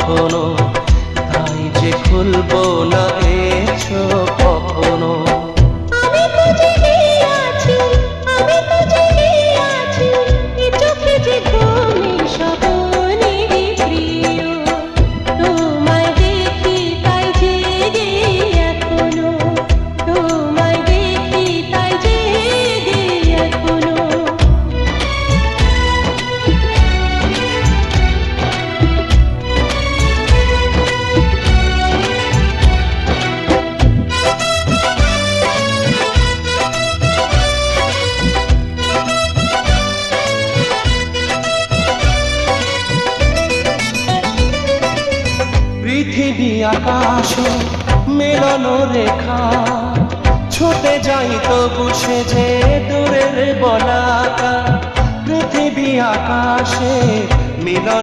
কখনো, তাই যে খুলবো না এ চোখ কখনো। আমি তো জেগে আছি, আমি তো জেগে আছি, এ চোখে যে ঘুমে স্বপনেরই প্রিয়। তোমায় দেখি তাই জেগে এখনো, তোমায় দেখি তাই জেগে এখনো। পৃথিবী আকাশ মেলানো রেখা, ছুটে যাই তো বুঝে যে দূরের বলাকা। পৃথিবী আকাশে মিলন